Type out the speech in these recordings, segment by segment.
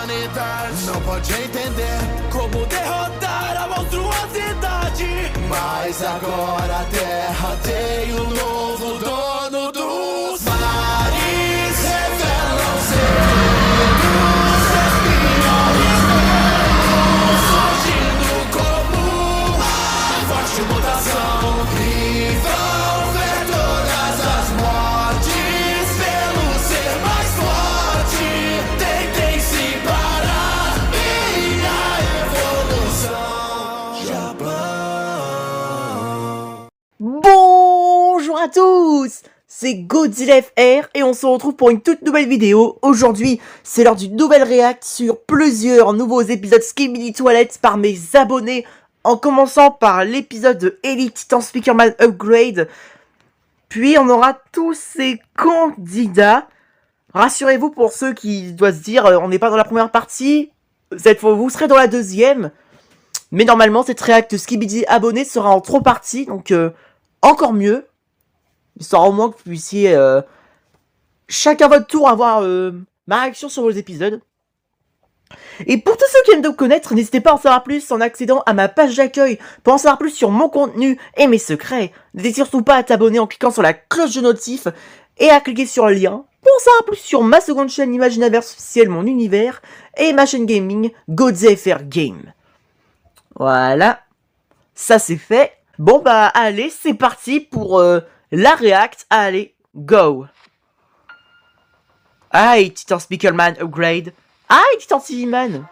humanidade não pode entender como derrotar a monstruosidade. Mas agora a Terra tem um novo dono dos mares. Revelam segredos, espiões meus, surgindo como uma forte mutação. E vão ver todas as mortes pelo ser mais forte. Tentem se parar minha evolução. Japão. Bonjour à tous, c'est Godzilla FR et on se retrouve pour une toute nouvelle vidéo. Aujourd'hui, c'est l'heure d'une nouvelle réact sur plusieurs nouveaux épisodes Skibidi Toilet par mes abonnés, en commençant par l'épisode de Elite Titan Speakerman Upgrade. Puis on aura tous ces candidats. Rassurez-vous, pour ceux qui doivent se dire on n'est pas dans la première partie, cette fois vous serez dans la deuxième. Mais normalement cette réact Skibidi abonné sera en 3 parties, donc encore mieux. Histoire au moins que vous puissiez chacun votre tour avoir ma réaction sur vos épisodes. Et pour tous ceux qui aiment me connaître, n'hésitez pas à en savoir plus en accédant à ma page d'accueil pour en savoir plus sur mon contenu et mes secrets. N'hésitez surtout pas à t'abonner en cliquant sur la cloche de notif et à cliquer sur le lien pour en savoir plus sur ma seconde chaîne Imaginaverse officielle Mon Univers et ma chaîne gaming Godzilla FR Game. Voilà, ça c'est fait. Bon bah allez, c'est parti pour la react. Allez, go. Aïe, Titan Speakerman Upgrade. Aïe, Titan TV Man.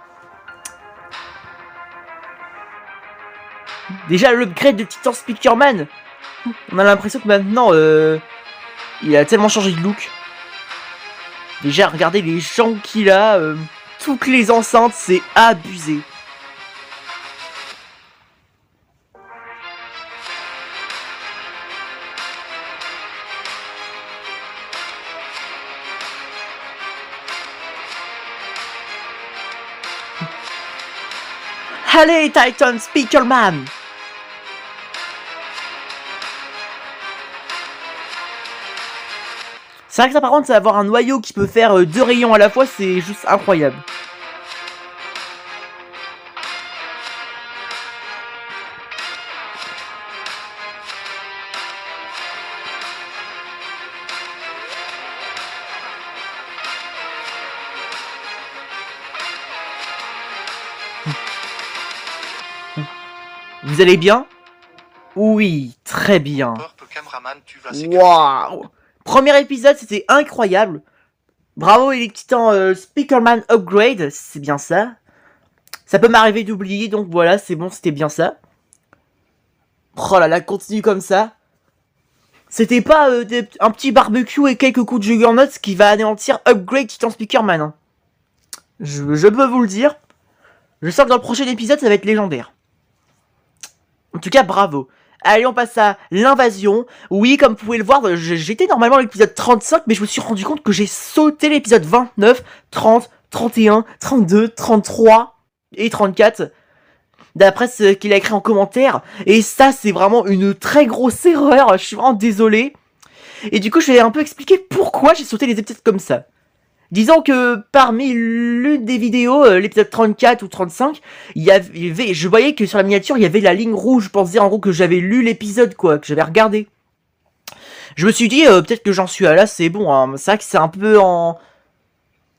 Déjà l'upgrade de Titan Speakerman, on a l'impression que maintenant il a tellement changé de look. Déjà regardez les jambes qu'il a, toutes les enceintes, c'est abusé. Allez, Titan Speakerman! C'est vrai que ça, par contre, ça va avoir un noyau qui peut faire 2 rayons à la fois, c'est juste incroyable. Vous allez bien? Oui, très bien. Waouh! Premier épisode, c'était incroyable. Bravo, Elite Titan Speakerman Upgrade, c'est bien ça. Ça peut m'arriver d'oublier, donc voilà, c'est bon, c'était bien ça. Oh là là, continue comme ça. C'était pas un petit barbecue et quelques coups de Juggernaut qui va anéantir Upgrade Titan Speakerman. Hein. Je peux vous le dire. Je sens que dans le prochain épisode, ça va être légendaire. En tout cas, bravo. Allez, on passe à l'invasion. Oui, comme vous pouvez le voir, j'étais normalement à l'épisode 35, mais je me suis rendu compte que j'ai sauté l'épisode 29, 30, 31, 32, 33 et 34. D'après ce qu'il a écrit en commentaire. Et ça, c'est vraiment une très grosse erreur. Je suis vraiment désolé. Et du coup, je vais un peu expliquer pourquoi j'ai sauté les épisodes comme ça. Disons que parmi l'une des vidéos, l'épisode 34 ou 35, il y avait, je voyais que sur la miniature, il y avait la ligne rouge pour se dire en gros que j'avais lu l'épisode, quoi, que j'avais regardé. Je me suis dit, peut-être que j'en suis à là, c'est bon, hein. C'est vrai que c'est un peu en...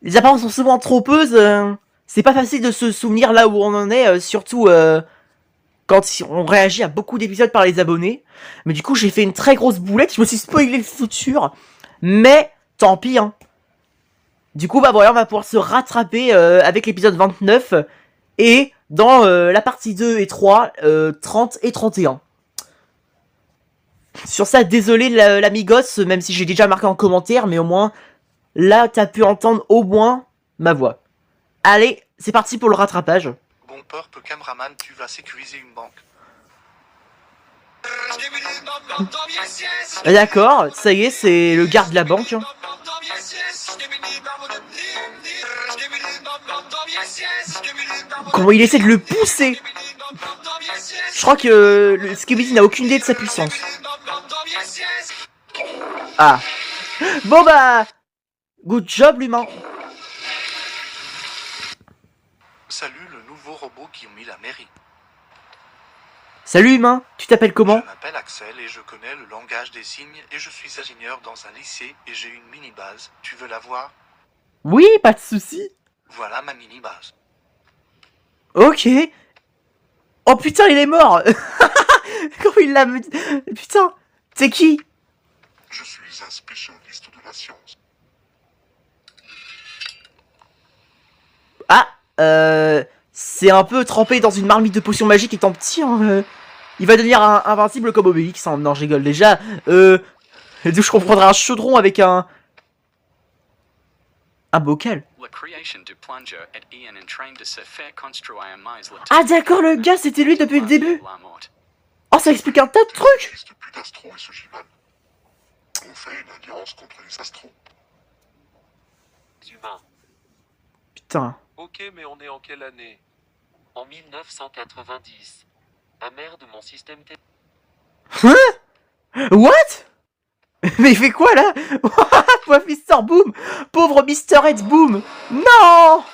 Les apparences sont souvent trompeuses, c'est pas facile de se souvenir là où on en est, surtout quand on réagit à beaucoup d'épisodes par les abonnés. Mais du coup, j'ai fait une très grosse boulette, je me suis spoilé le futur, mais tant pis, hein. Du coup, bah voilà, on va pouvoir se rattraper avec l'épisode 29 et dans la partie 2 et 3, 30 et 31. Sur ça, désolé l'amigos, même si j'ai déjà marqué en commentaire, mais au moins, là, t'as pu entendre au moins ma voix. Allez, c'est parti pour le rattrapage. Bon purple cameraman, tu vas sécuriser une banque. D'accord, ça y est, c'est le garde de la banque. Comment il essaie de le pousser. Je crois que le Skibidi n'a aucune idée de sa puissance. Ah. Bon bah, good job l'humain. Salut le nouveau robot qui mis la mairie. Salut humain, tu t'appelles comment? Je m'appelle Axel et je connais le langage des signes et je suis ingénieur dans un lycée et j'ai une mini-base. Tu veux la voir? Oui, pas de soucis. Voilà ma mini-base. Ok. Oh putain, il est mort. Comment il l'a... Putain, c'est qui? Je suis un spécialiste de la science. Ah, c'est un peu trempé dans une marmite de potions magiques étant petit, hein. Il va devenir invincible comme Obélix, hein. Non, je rigole déjà. Je comprendrai un chaudron avec un bocal. Ah d'accord, le gars, c'était lui depuis le début. Oh, ça explique un tas de Il trucs. n'existe plus d'astro et ce J-Man. On fait une alliance contre les astros. Humain. Putain. Ok, mais on est en quelle année? En 1990. La mère de mon système T. What? Mais il fait quoi là? Pauvre Mr. Boom. Pauvre Mr. Ed Boom. Non.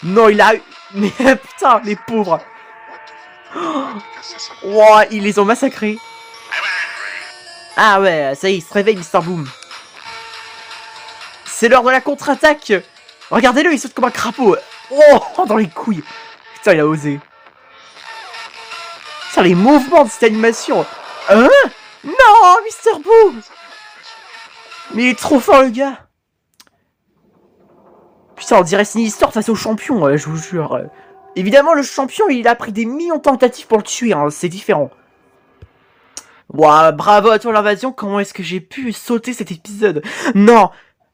Non, il a eu... Mais putain, les pauvres. Wow, ils les ont massacrés. Ah ouais, ça y est, il se réveille Mr. Boom. C'est l'heure de la contre-attaque. Regardez-le, il saute comme un crapaud. Oh, dans les couilles. Putain, il a osé. Putain, les mouvements de cette animation. Hein? Non, Mr. Boom. Mais il est trop fort, le gars. Putain, on dirait c'est une histoire face au champion, je vous jure. Évidemment, le champion, il a pris des millions de tentatives pour le tuer, hein, c'est différent. Ouah, bravo à toi l'invasion, comment est-ce que j'ai pu sauter cet épisode? Non,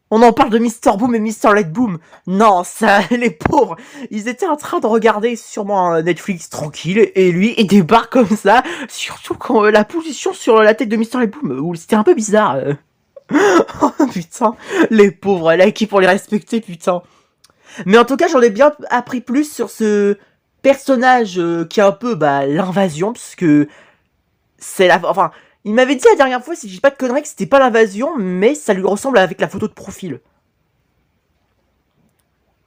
on en parle de Mr. Boom et Mr. Let Boom. Non, ça, les pauvres, ils étaient en train de regarder sûrement un Netflix tranquille, et lui, il débarque comme ça, surtout quand la position sur la tête de Mr. Let Boom, où c'était un peu bizarre. Oh putain, les pauvres, là, qui pour les respecter, putain. Mais en tout cas, j'en ai bien appris plus sur ce personnage qui est un peu, l'invasion, parce que c'est la... Enfin, il m'avait dit la dernière fois, si je dis pas de conneries, que c'était pas l'invasion, mais ça lui ressemble avec la photo de profil.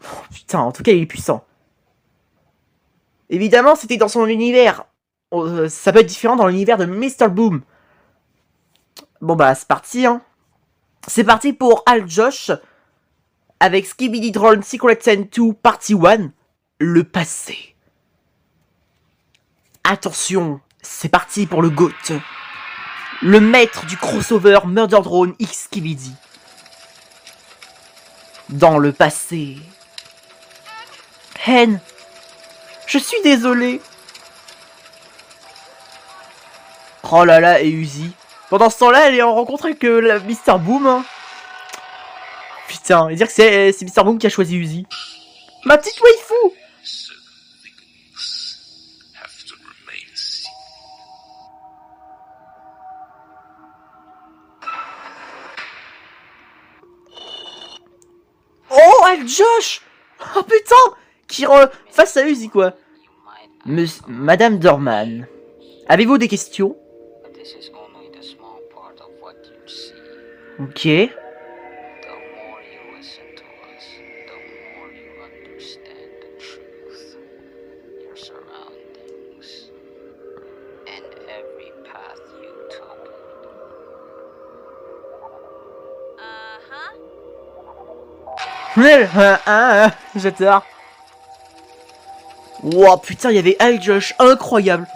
Oh, putain, en tout cas, il est puissant. Évidemment, c'était dans son univers. Ça peut être différent dans l'univers de Mr. Boom. Bon c'est parti, hein. C'est parti pour Al Josh. Avec Skibidi Drone Secret Sen 2 Partie 1, le passé. Attention, c'est parti pour le GOAT. Le maître du crossover Murder Drone X Skibidi. Dans le passé. Hen, je suis désolé. Oh là là, et Uzi. Pendant ce temps-là, elle est en rencontre avec la Mr. Boom. Hein. Putain, et dire que c'est Mr. Boom qui a choisi Uzi. Ma petite waifu. Oh, Al Josh. Oh putain. Qui face à Uzi, quoi. Madame Dorman, avez-vous des questions? Ok. J'adore. Wow, putain, il y avait Al Josh, incroyable.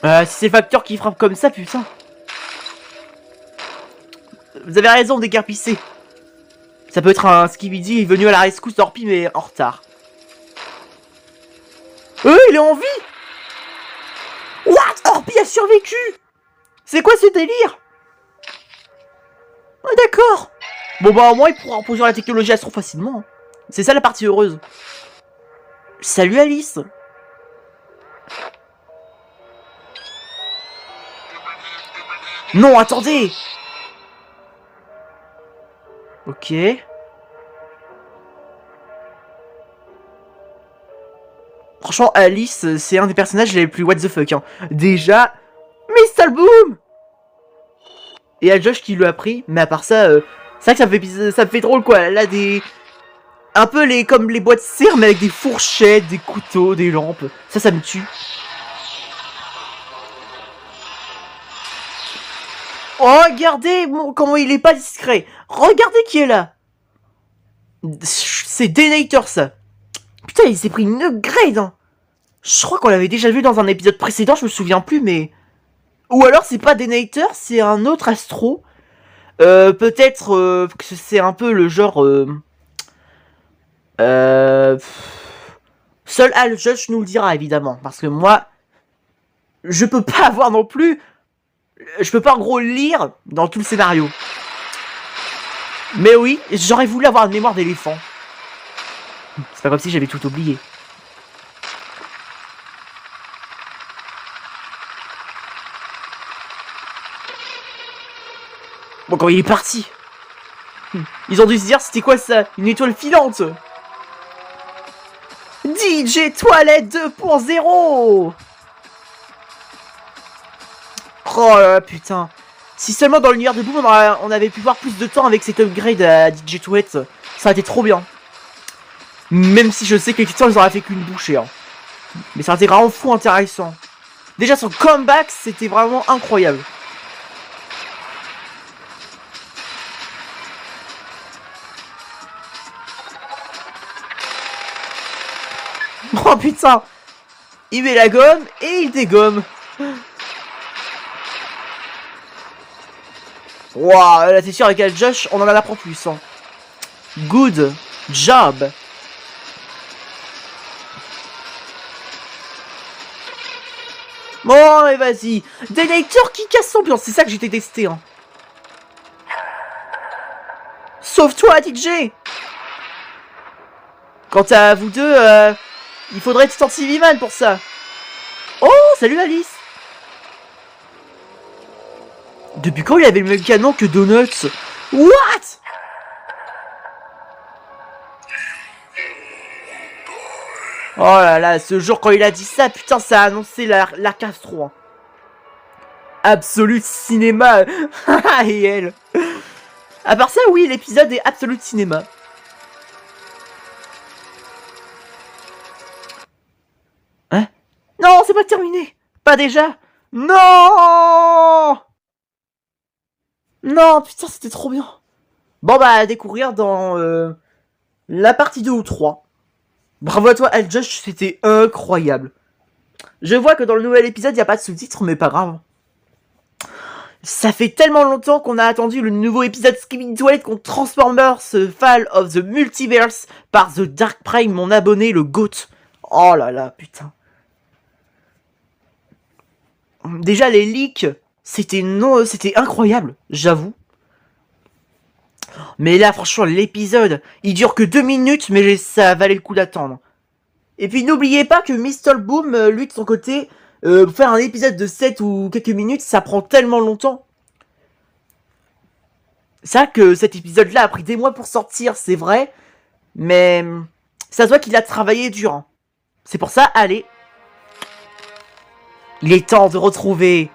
Si c'est le facteur qui frappe comme ça, putain. Vous avez raison de décarpisser. Ça peut être un Skibidi venu à la rescousse d'Orpi, mais en retard. Il est en vie. What? Orpi a survécu. C'est quoi ce délire? Ah d'accord. Bon au moins il pourra reposer la technologie Astro facilement. C'est ça la partie heureuse. Salut Alice. Non, attendez. Ok. Franchement, Alice, c'est un des personnages les plus what the fuck. Hein. Déjà, Mr. Boom. Et il y a Josh qui lui a pris. Mais à part ça, c'est vrai que ça me fait drôle quoi. Là, des... Un peu comme les boîtes de cire, mais avec des fourchettes, des couteaux, des lampes. Ça me tue. Oh, regardez comment il est pas discret. Regardez qui est là. C'est Denator, ça. Putain, il s'est pris une upgrade, hein. Je crois qu'on l'avait déjà vu dans un épisode précédent, je me souviens plus, mais... Ou alors, c'est pas Denator, c'est un autre astro. Peut-être que c'est un peu le genre... Seul Al Judge nous le dira, évidemment. Parce que moi... Je peux pas avoir non plus... Je peux pas en gros lire dans tout le scénario. Mais oui, j'aurais voulu avoir une mémoire d'éléphant. C'est pas comme si j'avais tout oublié. Bon, quand il est parti, ils ont dû se dire, c'était quoi ça? Une étoile filante. DJ Toilette 2.0. Oh là là, putain. Si seulement dans l'univers de Boom, on avait pu voir plus de temps avec cet upgrade à DJ Toilette, ça aurait été trop bien. Même si je sais que les Titans, ils auraient fait qu'une bouchée. Hein. Mais ça aurait été vraiment fou intéressant. Déjà, son comeback, c'était vraiment incroyable. Oh putain. Il met la gomme et il dégomme. Waouh, là c'est sûr avec Josh, on en apprend plus. Hein. Good job. Bon, et vas-y. Denator qui casse l'ambiance, c'est ça que j'ai détesté. Hein. Sauve-toi, DJ. Quant à vous deux, il faudrait Titan TV Man pour ça. Oh, salut Alice. Depuis quand il avait le même canon que Donuts? What? Oh là là, ce jour quand il a dit ça, putain, ça a annoncé la castro. Hein. Absolute Cinéma. Et elle. À part ça, oui, l'épisode est Absolute Cinéma. Hein? Non, c'est pas terminé. Pas déjà. Non. Non, putain, c'était trop bien. Bon, bah, à découvrir dans la partie 2 ou 3. Bravo à toi, Al Josh, c'était incroyable. Je vois que dans le nouvel épisode, il n'y a pas de sous-titres, mais pas grave. Ça fait tellement longtemps qu'on a attendu le nouveau épisode Skipping Toilet contre Transformers Fall of the Multiverse par The Dark Prime, mon abonné, le GOAT. Oh là là, putain. Déjà, les leaks, c'était incroyable, j'avoue. Mais là, franchement, l'épisode, il dure que 2 minutes, mais ça valait le coup d'attendre. Et puis, n'oubliez pas que Mr. Boom, lui, de son côté, faire un épisode de 7 ou quelques minutes, ça prend tellement longtemps. C'est vrai que cet épisode-là a pris des mois pour sortir, c'est vrai. Mais ça se voit qu'il a travaillé dur. Hein. C'est pour ça, allez. Il est temps de retrouver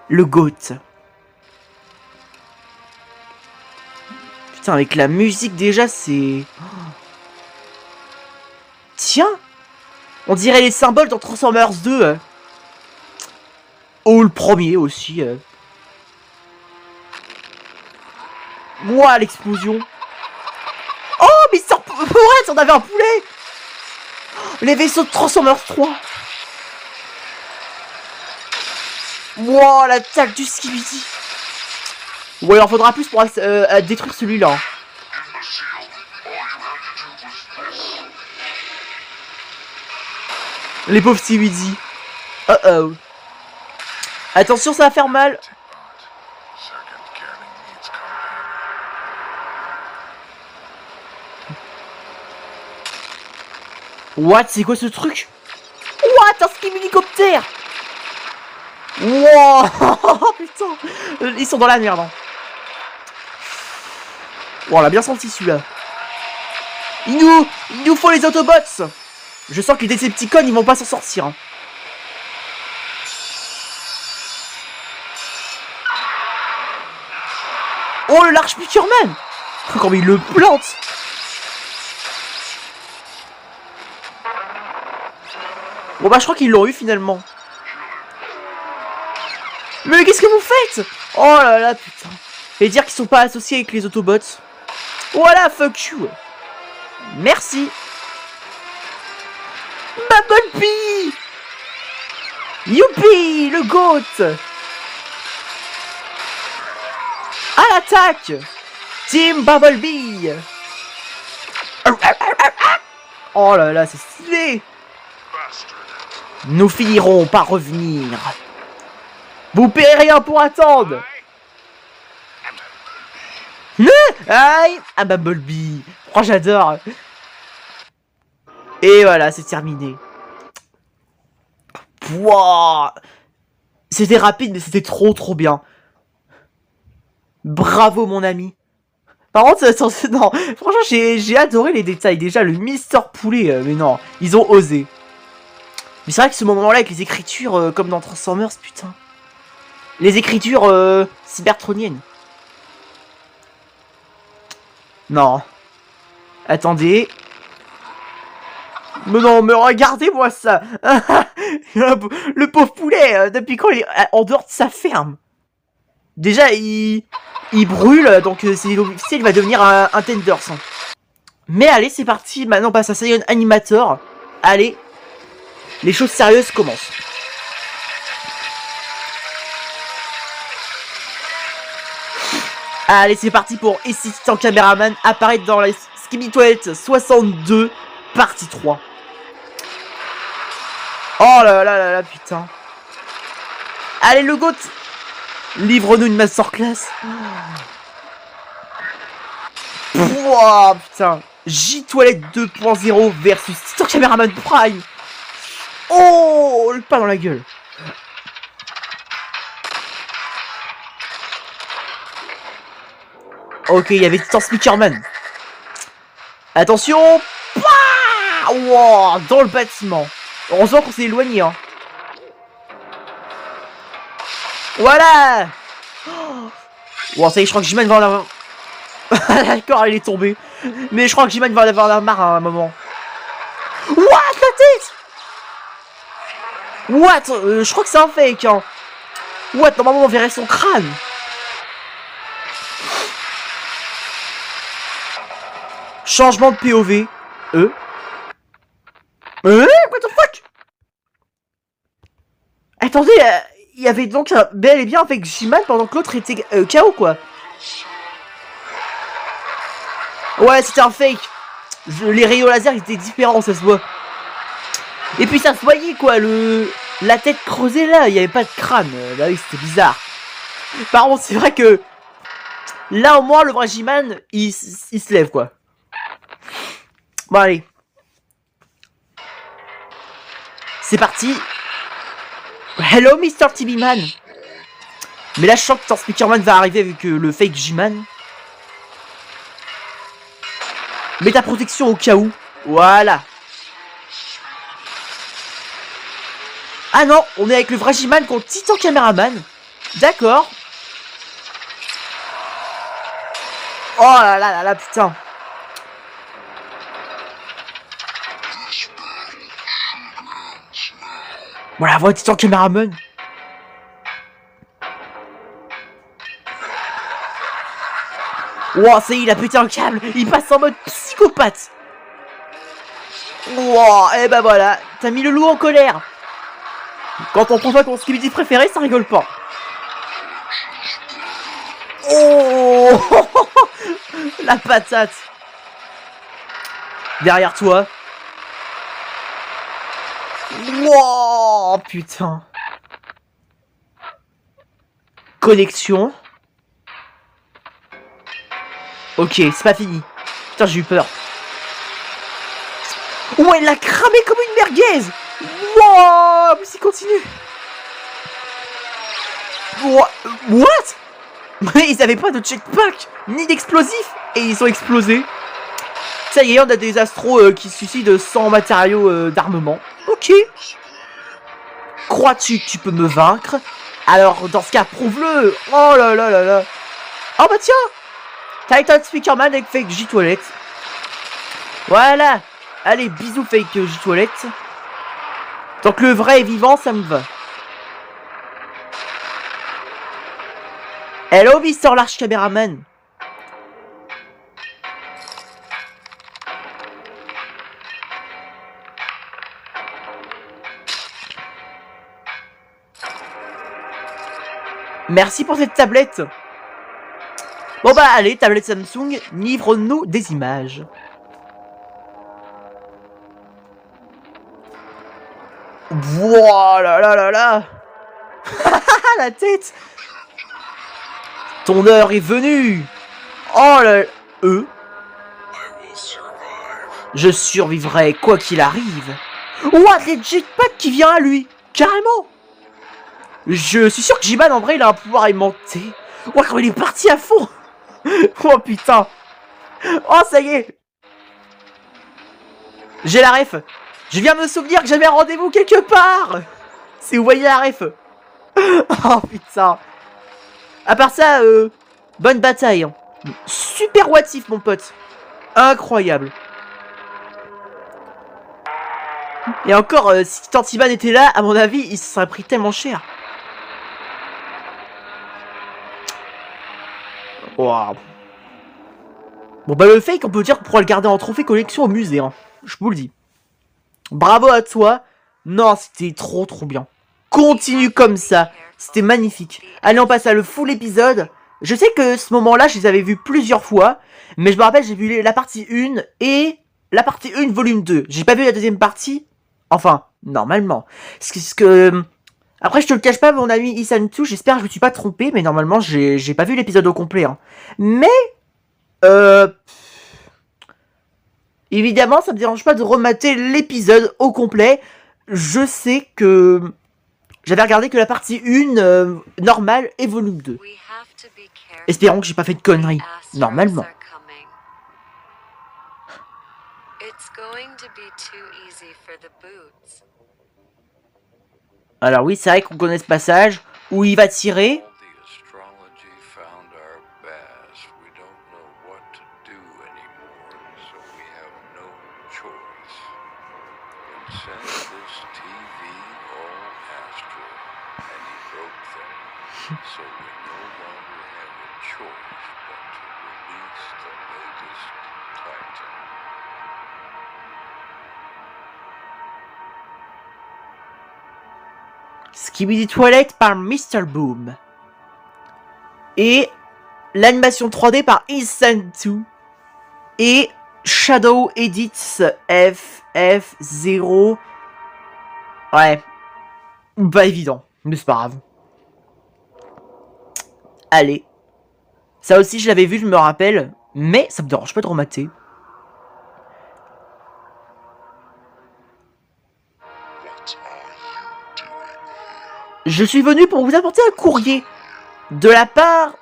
le GOAT. Putain, avec la musique déjà, c'est... Tiens, on dirait les symboles dans Transformers 2. Oh, le premier aussi. Moi, l'explosion. Oh, mais ça... Pourrait, on avait un poulet. Les vaisseaux de Transformers 3. Wow, l'attaque du Skibidi. Ouais, il en faudra plus pour détruire celui-là. Les pauvres Skibidi. Oh. Attention, ça va faire mal. What? C'est quoi ce truc? What? Un skibidicoptère! Wow. Putain. Ils sont dans la merde. Hein. Wow, on l'a bien senti celui-là. Il nous faut les Autobots. Je sens que les Decepticons, ils vont pas s'en sortir. Hein. Oh, le large Pickerman. Comme il le plante. Bon bah je crois qu'ils l'ont eu finalement. Mais qu'est-ce que vous faites? Oh là là, putain. Et dire qu'ils sont pas associés avec les Autobots. Voilà, fuck you. Merci. Bumblebee. Youpi, le GOAT. À l'attaque. Team Bumblebee. Oh là là, c'est stylé. Nous finirons par revenir. Vous paierez rien pour attendre. Aïe. Ah Bumblebee. Oh j'adore. Et voilà, c'est terminé. Wow. C'était rapide, mais c'était trop bien. Bravo mon ami. Par contre, non, franchement, j'ai adoré les détails. Déjà, le Mister Poulet, mais non, ils ont osé. Mais c'est vrai que ce moment-là, avec les écritures, comme dans Transformers, putain. Les écritures cybertroniennes. Non. Attendez. Mais non, mais regardez-moi ça. Le pauvre poulet, depuis quand il est en dehors de sa ferme? Déjà, il brûle, donc c'est officiel, il va devenir un Tenders. Mais allez, c'est parti. Maintenant, on passe à Saiyan Animator. Allez. Les choses sérieuses commencent. Allez, c'est parti pour Assistant Cameraman apparaître dans la Skibidi Toilet 62, partie 3. Oh là là là là, putain. Allez, le GOAT. Livre-nous une masterclass. Pouah, putain. J-Toilette 2.0 versus Assistant Cameraman Prime. Oh, le pas dans la gueule. Ok, il y avait Titan Speakerman. Attention. Wow, dans le bâtiment. Heureusement qu'on s'est éloigné, hein. Voilà. Wow, ça y est, je crois que J-Man va en avoir... D'accord, il est tombé. Mais je crois que J-Man va en avoir marre à un moment. What, la tête. What, je crois que c'est un fake, hein. What, normalement on verrait son crâne. Changement de POV. What the fuck? Attendez, il y avait donc un bel et bien avec J-Man pendant que l'autre était KO, quoi. Ouais, c'était un fake. Les rayons laser étaient différents, ça se voit. Et puis ça se voyait, quoi, la tête creusée là, il n'y avait pas de crâne. Bah oui, c'était bizarre. Par contre, c'est vrai que là, au moins, le vrai J-Man, il se lève, quoi. Bon, allez. C'est parti. Hello, Mr. TB-Man. Mais là, je sens que Speakerman va arriver avec le fake J-Man. Mets ta protection au cas où. Voilà. Ah non, on est avec le vrai J-Man contre Titan Cameraman. D'accord. Oh là là là là, putain. Voilà, voilà Titan Cameraman. Wow, ça y est, il a pété un câble. Il passe en mode psychopathe. Wow, et ben voilà. T'as mis le loup en colère. Quand on prend pas ton Skibidi préféré, ça rigole pas. Oh. La patate. Derrière toi. Wow, putain. Connexion. Ok, c'est pas fini. Putain, j'ai eu peur. Ouais, il l'a cramé comme une merguez. Wow, mais il continue. What? Mais ils avaient pas de jetpack, ni d'explosifs, et ils ont explosé. Ça y est, on a des astros qui se suicident sans matériaux d'armement. Ok. Crois-tu que tu peux me vaincre? Alors, dans ce cas, prouve-le. Oh là là là là. Oh bah tiens, Titan Speakerman avec Fake J-Toilette. Voilà. Allez, bisous Fake J-Toilette. Tant que le vrai est vivant, ça me va. Hello, Mister Large Cameraman. Merci pour cette tablette. Bon bah allez, tablette Samsung, livre-nous des images. Voilà là là là. La tête. Ton heure est venue. Oh là. Je survivrai quoi qu'il arrive. What, les jetpacks qui vient à lui. Carrément. Je suis sûr que J-Man en vrai il a un pouvoir aimanté. Oh quand il est parti à fond. Oh putain. Oh ça y est. J'ai la ref. Je viens me souvenir que j'avais un rendez-vous quelque part. Si vous voyez la ref. Oh putain. À part ça, bonne bataille. Hein. Super what if mon pote. Incroyable. Et encore, si Tantiman était là, à mon avis, il se serait pris tellement cher. Wow. Bon bah le fake, on peut dire qu'on pourra le garder en trophée collection au musée. Hein. Je vous le dis. Bravo à toi. Non, c'était trop bien. Continue comme ça. C'était magnifique. Allez, on passe à le full épisode. Je sais que ce moment-là, je les avais vus plusieurs fois. Mais je me rappelle, j'ai vu la partie 1 et la partie 1 volume 2. J'ai pas vu la deuxième partie. Enfin, normalement. Après, je te le cache pas, mon ami Isan2, j'espère que je me suis pas trompé. Mais normalement, j'ai pas vu l'épisode au complet. Hein. Mais... évidemment, ça me dérange pas de remater l'épisode au complet. Je sais que... J'avais regardé que la partie 1 normale et volume 2. Espérons que j'ai pas fait de conneries. Normalement. Alors oui, c'est vrai qu'on connaît ce passage où il va tirer. Skibidi Toilette par Mr. Boom. Et l'animation 3D par Isan2. Et Shadow Edits FF0. Ouais. Pas évident, mais c'est pas grave. Allez. Ça aussi, je l'avais vu, je me rappelle. Mais ça me dérange pas de remater. Je suis venu pour vous apporter un courrier de la part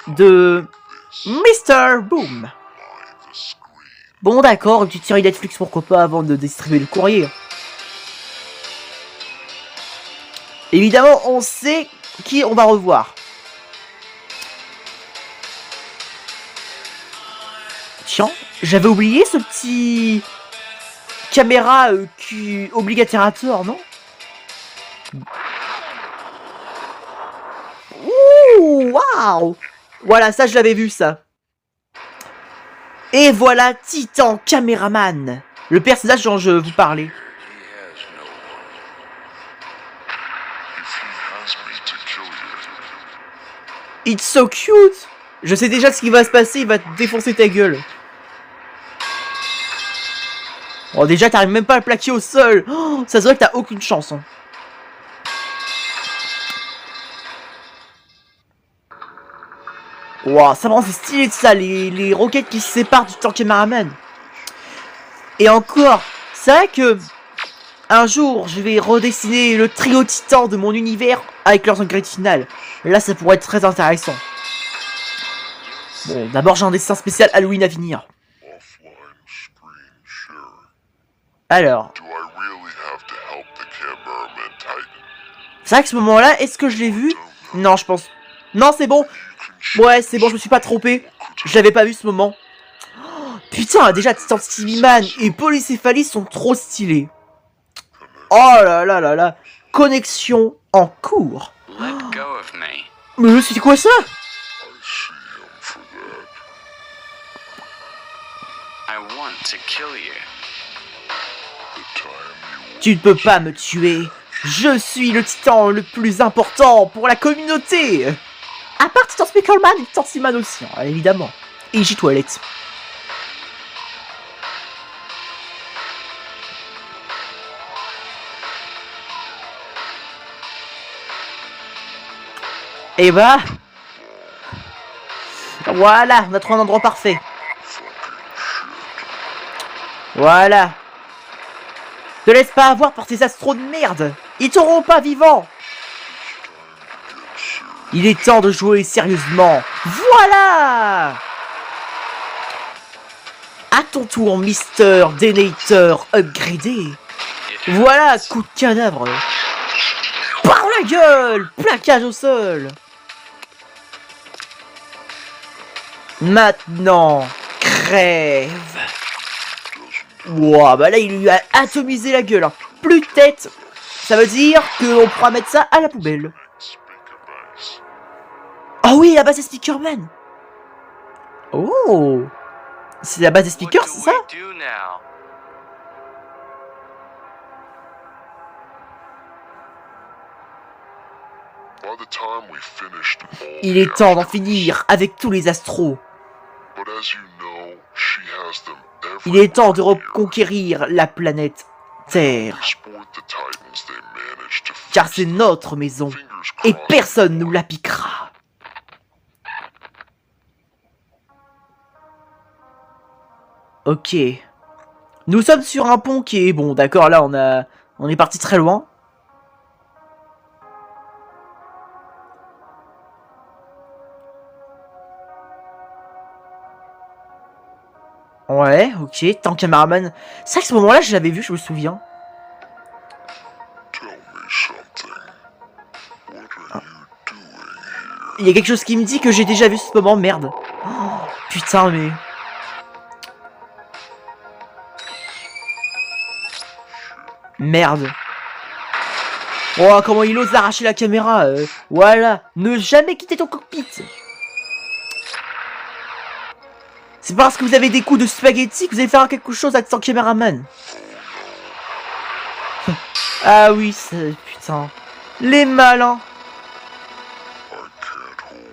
de Mr. Boom. Bon d'accord, une petite série Netflix pourquoi pas avant de distribuer le courrier. Évidemment, on sait qui on va revoir. Tiens, j'avais oublié ce petit caméra obligateur, non? Ouh, waouh! Voilà, ça je l'avais vu ça. Et voilà Titan Caméraman, le personnage dont je vous parlais. It's so cute! Je sais déjà ce qui va se passer, il va te défoncer ta gueule. Oh déjà t'arrives même pas à le plaquer au sol. Oh, ça se voit que t'as aucune chance. Hein. Wow, ça me rend c'est stylé de ça, les roquettes qui se séparent du Titan Caméraman. Et encore, c'est vrai que un jour je vais redessiner le trio Titan de mon univers avec leurs upgrades finales. Là ça pourrait être très intéressant. Bon, d'abord j'ai un dessin spécial Halloween à venir. Alors. C'est vrai que ce moment-là, est-ce que je l'ai vu? Non, je pense. Non, c'est bon. Ouais, c'est bon, je me suis pas trompé. Je l'avais pas vu ce moment. Oh, putain, déjà Titan Stevie Man et Polycéphalie sont trop stylés. Oh là là là là. Connexion en cours. Let go of me. Mais c'est quoi ça? I see him for that. I want to kill you. The time you Tu ne peux pas me tuer. Je suis le titan le plus important pour la communauté. À part Titan Speakerman et Titan Seaman aussi, hein, évidemment. Et J Toilette. Et bah... Voilà, on a trouvé un endroit parfait. Voilà. Te laisse pas avoir par ces astros de merde. Ils t'auront pas vivant. Il est temps de jouer sérieusement. Voilà. À ton tour, Mister Denator upgradé. Voilà, coup de cadavre. Par la gueule. Plaquage au sol. Maintenant, crève. Wow, bah là il lui a atomisé la gueule. Hein. Plus de tête. Ça veut dire qu'on pourra mettre ça à la poubelle. Oh oui, la base des Speakerman. Oh. C'est la base des speakers, What do c'est ça? we do now? By the time we finished all Il the est temps d'en astros, finir avec tous les astros. but as you know, she has them Il est temps de everywhere. reconquérir la planète Terre. We sport the Titans they managed to Car fix c'est them. notre maison. Fingers Et crossed personne for nous la piquera. Ok. Nous sommes sur un pont qui est... Bon, d'accord, là, on est parti très loin. Ouais, ok. Tant cameraman. C'est vrai que ce moment-là, je l'avais vu, je me souviens. Tell me something. What are you doing here? Il y a quelque chose qui me dit que j'ai déjà vu ce moment, merde. Oh, putain, mais... Merde. Oh, comment il ose arracher la caméra. Voilà. Ne jamais quitter ton cockpit. C'est parce que vous avez des coups de spaghetti que vous allez faire quelque chose à ton caméraman. Ah oui, putain. Les malins. I can't hold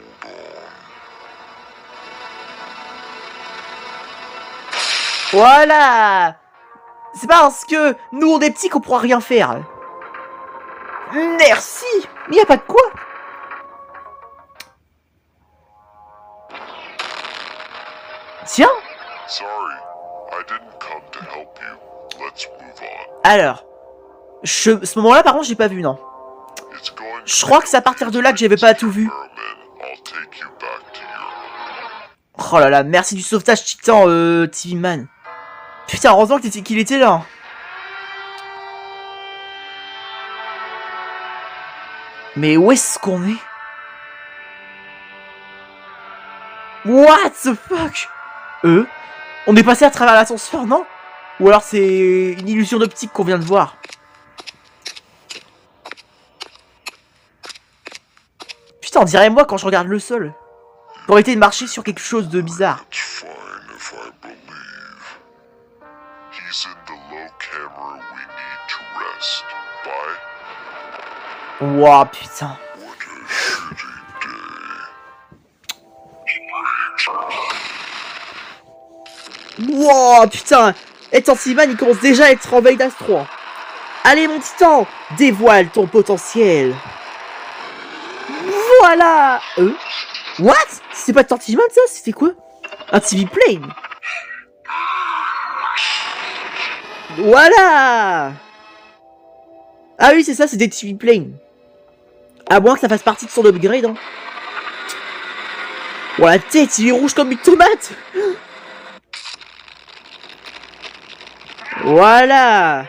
on. Voilà. C'est parce que nous on est petits qu'on pourra rien faire. Merci. Il n'y a pas de quoi. Tiens. Sorry, I didn't come to help you. Let's move on. Alors. Ce moment-là, par contre, j'ai pas vu, non. It's going to Je crois que c'est à partir de là que j'avais pas tout vu. I'll take you back to your... Oh là là, merci du sauvetage titan, TV Man. Putain, heureusement qu'il était là. Mais où est-ce qu'on est? What the fuck? On est passé à travers l'ascenseur, non? Ou alors c'est une illusion d'optique qu'on vient de voir? Putain, on dirait moi quand je regarde le sol. Pour éviter de marcher sur quelque chose de bizarre. It's fine if I believe. He's in the low camera we need to rest. Bye. Ouah, putain. What a shitty day. Wow, putain. Et Tansiman, il commence déjà à être en veille d'astro. Hein. Allez, mon titan, dévoile ton potentiel. Voilà. What? C'est pas Tansiman, ça? C'était quoi? Un TV Plane. Voilà. Ah oui, c'est ça, c'est des TV Plane. À moins que ça fasse partie de son upgrade. Hein. Oh, la tête, il est rouge comme une tomate. Voilà.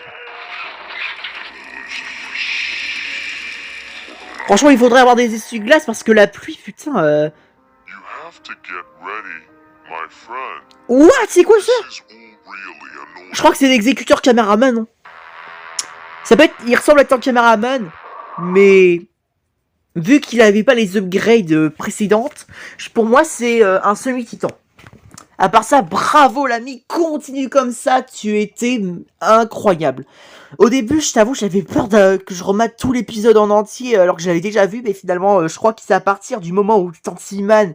Franchement, il faudrait avoir des essuie-glaces parce que la pluie, putain... You have to get ready. my friend. What? C'est quoi ça? This is all really annoying. Je crois que c'est l'exécuteur caméraman, non? Ça peut être... Il ressemble à un caméraman, mais... Vu qu'il avait pas les upgrades précédentes, pour moi c'est un semi-titan. À part ça, bravo l'ami, continue comme ça, tu étais incroyable. Au début, je t'avoue, j'avais peur que je remate tout l'épisode en entier, alors que j'avais déjà vu, mais finalement, je crois que c'est à partir du moment où Tantiman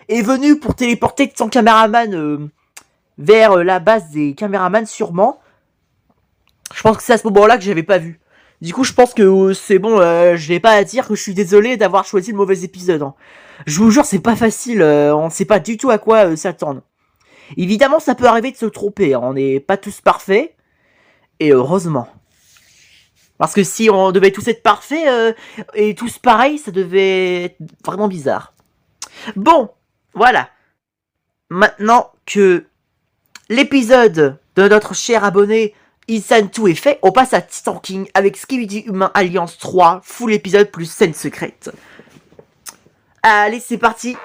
est venu pour téléporter son caméraman vers la base des caméramans, sûrement. Je pense que c'est à ce moment-là que j'avais pas vu. Du coup, je pense que c'est bon, je vais pas à dire que je suis désolé d'avoir choisi le mauvais épisode. Hein. Je vous jure, c'est pas facile, on sait pas du tout à quoi s'attendre. Évidemment, ça peut arriver de se tromper, hein. On n'est pas tous parfaits, et heureusement. Parce que si on devait tous être parfaits, et tous pareils, ça devait être vraiment bizarre. Bon, voilà. Maintenant que l'épisode de notre cher abonné Isan tout est fait, on passe à Titan King avec Skibidi Humain Alliance 3, full épisode plus scène secrète. Allez, c'est parti.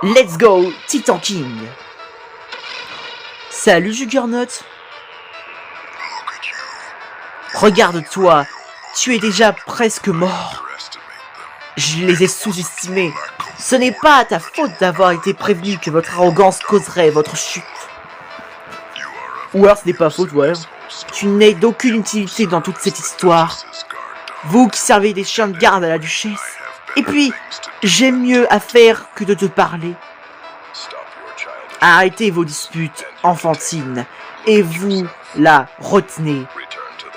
Let's go, Titan King. Salut Juggernaut. Regarde-toi, tu es déjà presque mort. Je les ai sous-estimés. Ce n'est pas ta faute d'avoir été prévenu que votre arrogance causerait votre chute. Ou alors ce n'est pas faute, voilà. Tu n'es d'aucune utilité dans toute cette histoire. Vous qui servez des chiens de garde à la duchesse. Et puis, j'ai mieux à faire que de te parler. Arrêtez vos disputes enfantines. Et vous, là, retenez.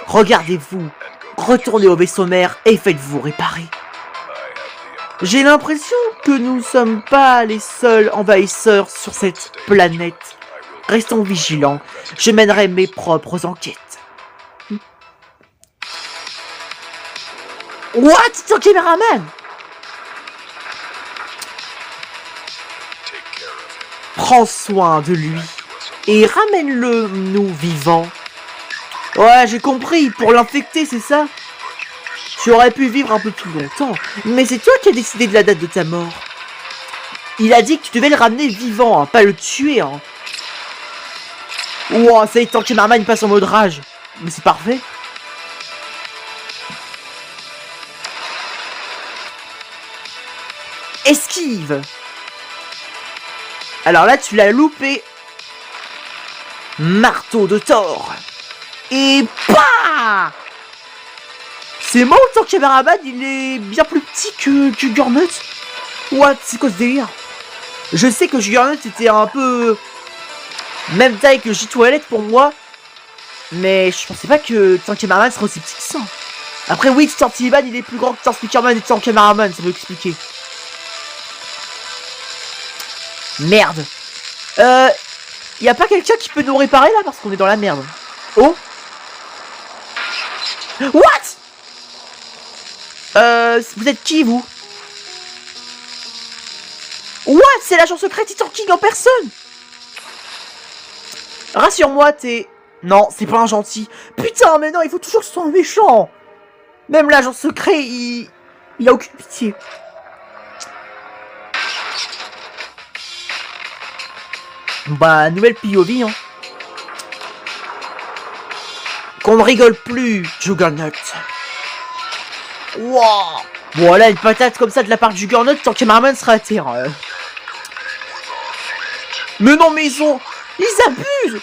Regardez-vous. Retournez au vaisseau mère et faites-vous réparer. J'ai l'impression que nous ne sommes pas les seuls envahisseurs sur cette planète. Restons vigilants. Je mènerai mes propres enquêtes. What? C'est un caméraman? Prends soin de lui et ramène-le nous vivant. Ouais, j'ai compris, pour l'infecter, c'est ça? Tu aurais pu vivre un peu plus longtemps, mais c'est toi qui as décidé de la date de ta mort. Il a dit que tu devais le ramener vivant, hein, pas le tuer. Hein. Ouah, ça y est, tant que Marman passe en mode rage. Mais c'est parfait. Esquive. Alors là, tu l'as loupé. Marteau de Thor. Et bah! C'est bon, le caméraman, il est bien plus petit que Juggernaut. What? C'est quoi ce délire? Je sais que Juggernaut était un peu... même taille que J-Toilette pour moi. Mais je pensais pas que Tank-Cameraman serait aussi petit que ça. Après oui, Tank-Cameraman il est plus grand que Tank-Speakerman et Tank-Cameraman, ça veut expliquer. Merde. Y a pas quelqu'un qui peut nous réparer là parce qu'on est dans la merde. Oh. What? Vous êtes qui vous? What? C'est l'agent secret Titan King en personne. Rassure-moi, t'es... Non, c'est pas un gentil. Putain, mais non, il faut toujours que ce soit un méchant. Même l'agent secret, il a aucune pitié. Bah, nouvelle POV, hein. Qu'on ne rigole plus, Juggernaut. Wow. Voilà, une patate comme ça de la part de Juggernaut, tant que Marman sera à terre. Mais non, mais ils abusent.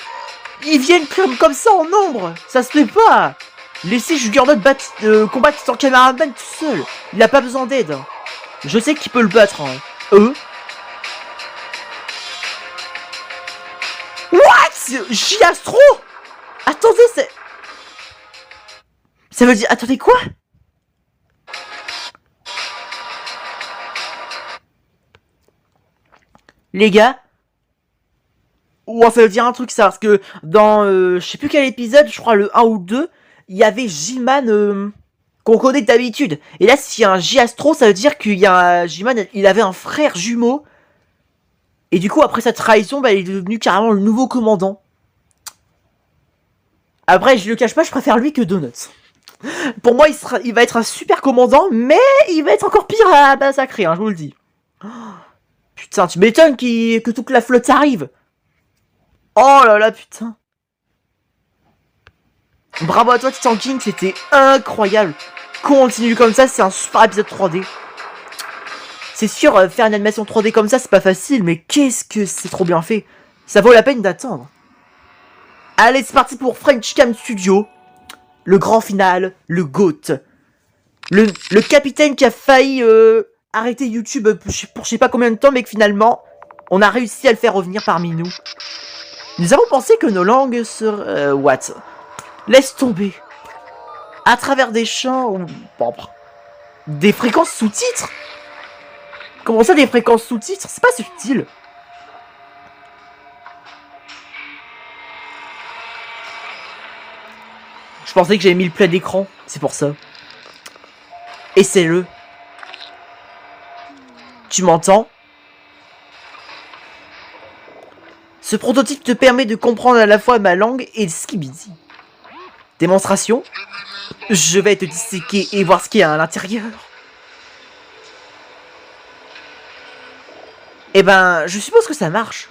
Ils viennent comme ça en nombre. Ça se fait pas. Laissez Juggernaut combattre son cameraman tout seul. Il a pas besoin d'aide. Je sais qu'il peut le battre. Hein. What? J-Astro? Attendez, c'est... Ça veut dire... Attendez, quoi? Les gars... Ouah, ça veut dire un truc ça, parce que dans, je sais plus quel épisode, je crois le 1 ou 2, il y avait J-Man qu'on connaît d'habitude. Et là, s'il y a un J-Astro, ça veut dire qu'il y a un J-Man, il avait un frère jumeau. Et du coup, après sa trahison, bah, il est devenu carrément le nouveau commandant. Après, je le cache pas, je préfère lui que Donuts. Pour moi, il va être un super commandant, mais il va être encore pire à massacrer, hein, je vous le dis. Putain, tu m'étonnes que toute la flotte arrive. Oh là là, putain. Bravo à toi, Titan King, c'était incroyable. Continue comme ça, c'est un super épisode 3D. C'est sûr, faire une animation 3D comme ça, c'est pas facile, mais qu'est-ce que c'est trop bien fait. Ça vaut la peine d'attendre. Allez, c'est parti pour French Cam Studio. Le grand final, le GOAT. Le capitaine qui a failli arrêter YouTube pour je sais pas combien de temps, mais que finalement, on a réussi à le faire revenir parmi nous. Nous avons pensé que nos langues seraient... what? Laisse tomber. À travers des chants ou... des fréquences sous-titres? Comment ça, des fréquences sous-titres? C'est pas subtil. Je pensais que j'avais mis le plein d'écran, c'est pour ça. Essaie-le. Tu m'entends? Ce prototype te permet de comprendre à la fois ma langue et le skibidi. Démonstration? Je vais te disséquer et voir ce qu'il y a à l'intérieur. Eh ben, je suppose que ça marche.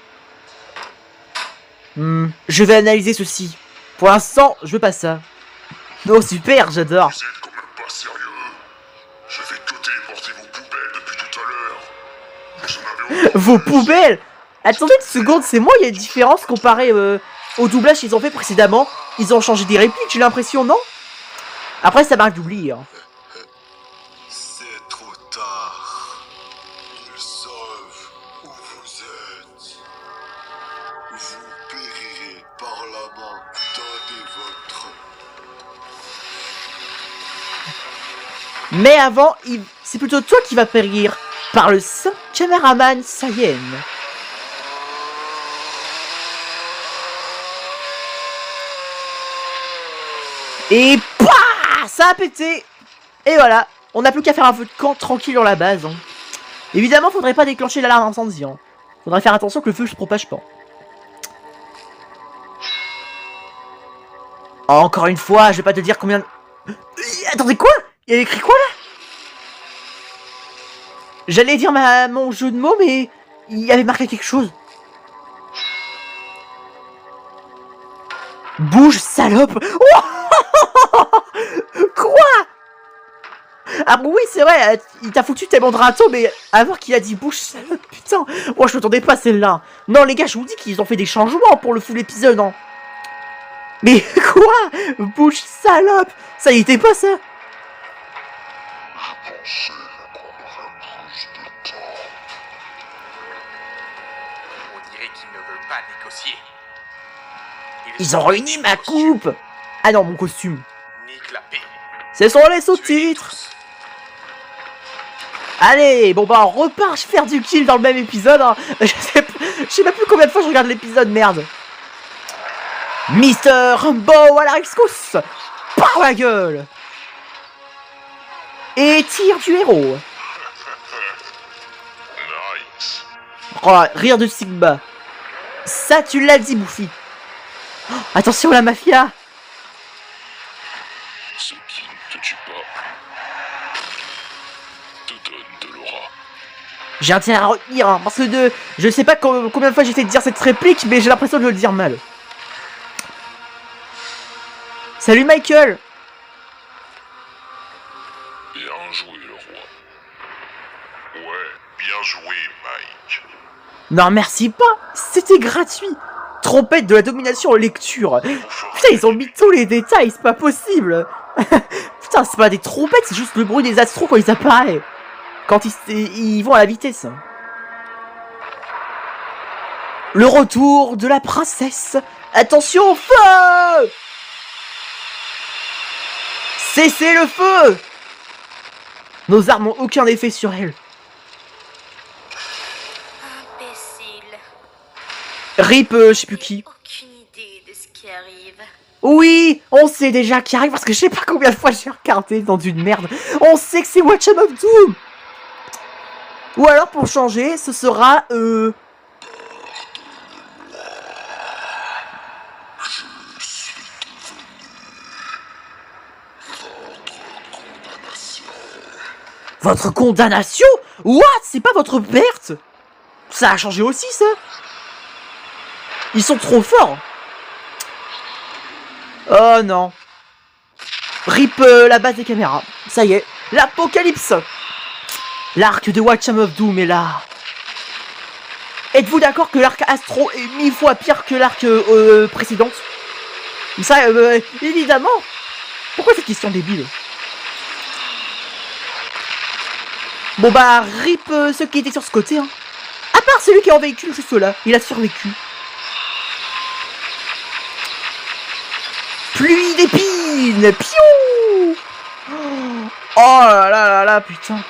Je vais analyser ceci. Pour l'instant, je veux pas ça. Oh super, j'adore. Vous êtes quand même pas sérieux. Je fais que téléporter vos poubelles depuis tout à l'heure. Vous en avez aucun Vos poubelles? Attendez une seconde, c'est moi, il y a une différence comparé au doublage qu'ils ont fait précédemment. Ils ont changé des répliques, j'ai l'impression, non? Après, ça marque d'oublier. Hein. C'est trop tard. Ils savent où vous êtes. Vous périrez par la main d'un des vôtres. Mais avant, c'est plutôt toi qui vas périr par le saint caméraman Saiyan. Et PAH, ça a pété. Et voilà, on n'a plus qu'à faire un feu de camp tranquille dans la base. Hein. Évidemment, faudrait pas déclencher l'alarme incendie. Hein. Faudrait faire attention que le feu se propage pas. Encore une fois, je vais pas te dire combien... Attendez, quoi? Il y a écrit quoi, là? J'allais dire mon jeu de mots, mais... il y avait marqué quelque chose. Bouge, salope. Oh quoi? Ah oui, c'est vrai, il t'a foutu tellement de râteaux, mais avant qu'il a dit bouge, salope, putain. Moi, je m'attendais pas à celle-là. Non, les gars, je vous dis qu'ils ont fait des changements pour le full épisode, hein. Mais quoi? Bouge, salope. Ça y était pas, ça? Je pensais qu'on aurait plus de temps. On dirait qu'il ne veut pas négocier. Ils ont réuni ma coupe. Ah non, mon costume. Nique la paix. Ce sont les sous-titres. Allez, bon bah on repart faire du kill dans le même épisode. Hein. Je sais pas plus combien de fois je regarde l'épisode, merde. Mister Rambo à la rescousse. Par la gueule. Et tir du héros. Nice. Oh, rire de Sigma. Ça, tu l'as dit, Bouffi. Oh, attention, la mafia. Ce qui ne te tue pas te donne de l'aura. J'ai intérêt à retenir, hein, parce que je sais pas combien de fois j'ai essayé de dire cette réplique, mais j'ai l'impression de le dire mal. Salut, Michael. Bien joué, le roi. Ouais, bien joué, Mike. Non, merci pas. C'était gratuit. Trompette de la domination en lecture. Putain, ils ont mis tous les détails, c'est pas possible. Putain, c'est pas des trompettes, c'est juste le bruit des astros quand ils apparaissent. Quand ils vont à la vitesse. Le retour de la princesse. Attention au feu! Cessez le feu! Nos armes n'ont aucun effet sur elle. Imbécile. Rip, je sais plus qui. Aucune idée de ce qui arrive. Oui, on sait déjà qui arrive parce que je sais pas combien de fois j'ai regardé dans une merde. On sait que c'est Watch of Doom. Ou alors pour changer, ce sera Votre condamnation? What? C'est pas votre perte? Ça a changé aussi, ça. Ils sont trop forts. Oh non. Rip la base des caméras. Ça y est. L'apocalypse. L'arc de Watcham of Doom est là. Êtes-vous d'accord que l'arc Astro est 1000 fois pire que l'arc précédent? Ça, évidemment. Pourquoi cette question débile? Bon bah, rip ceux qui étaient sur ce côté, hein. À part celui qui est en véhicule juste là, il a survécu. Pluie d'épines. Piou. Oh là là là là, putain.